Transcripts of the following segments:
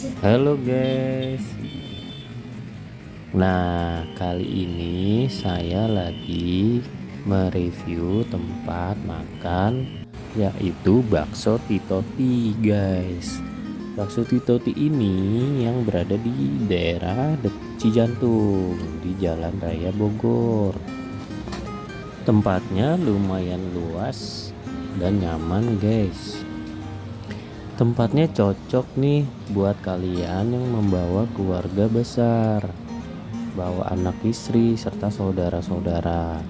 Halo guys. Nah, kali ini saya lagi mereview tempat makan yaitu bakso Titoti guys. Bakso Titoti ini yang berada di daerah Cijantung di Jalan Raya Bogor. Tempatnya lumayan luas dan nyaman guys. Tempatnya cocok nih buat kalian yang membawa keluarga besar, bawa anak istri serta saudara-saudara.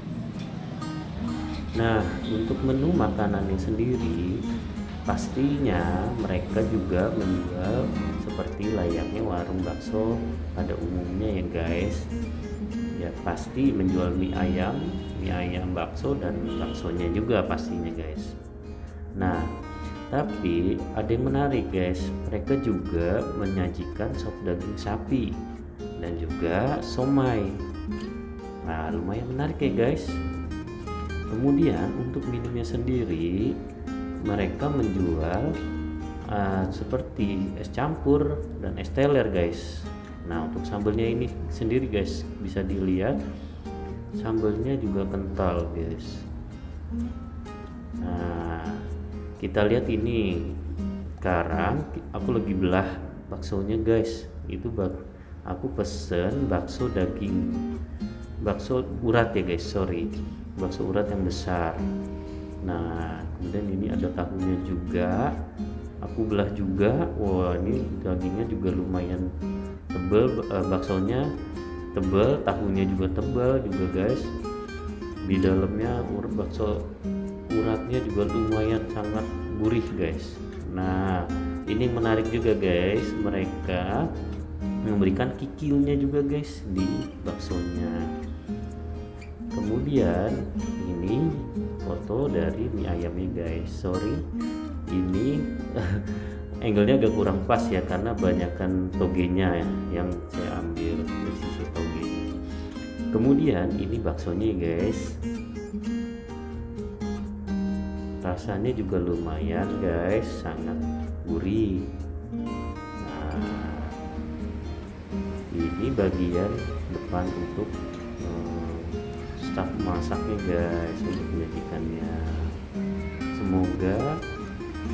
Nah, untuk menu makanannya sendiri, pastinya mereka juga menjual seperti layaknya warung bakso pada umumnya ya guys. Ya pasti menjual mie ayam bakso dan baksonya juga pastinya guys. Nah, tapi ada yang menarik guys, mereka juga menyajikan sop daging sapi dan juga somai. Nah, lumayan menarik ya guys. Kemudian untuk minumnya sendiri, mereka menjual seperti es campur dan es teler guys. Nah, untuk sambelnya ini sendiri guys, bisa dilihat sambelnya juga kental guys. Nah, kita lihat ini. Sekarang aku lagi belah baksonya guys. Aku pesen bakso urat ya guys, bakso urat yang besar. Nah, kemudian ini ada tahunya juga, aku belah juga. Wah, ini dagingnya juga lumayan tebel, baksonya tebel, tahunya juga tebal juga guys. Di dalamnya bakso uratnya juga lumayan sangat gurih guys. Nah, ini menarik juga guys, mereka memberikan kikilnya juga guys di baksonya. Kemudian ini foto dari mie ayamnya guys. Ini angle-nya agak kurang pas ya, karena banyakkan togenya ya, yang saya ambil dari sisi togenya. Kemudian ini baksonya guys, rasanya juga lumayan guys, sangat gurih. Nah, ini bagian depan untuk staf masaknya guys, untuk menyajikannya. Semoga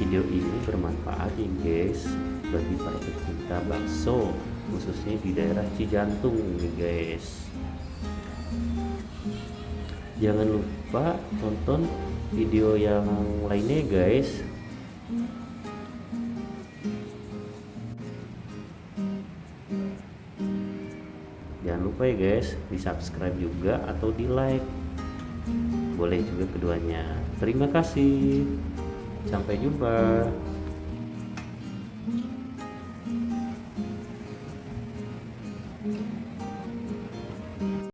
video ini bermanfaat ya guys bagi para pecinta bakso, khususnya di daerah Cijantung nih guys. Jangan lupa tonton video yang lainnya guys. Jangan lupa ya guys, di subscribe juga atau di like, boleh juga keduanya. Terima kasih, sampai jumpa.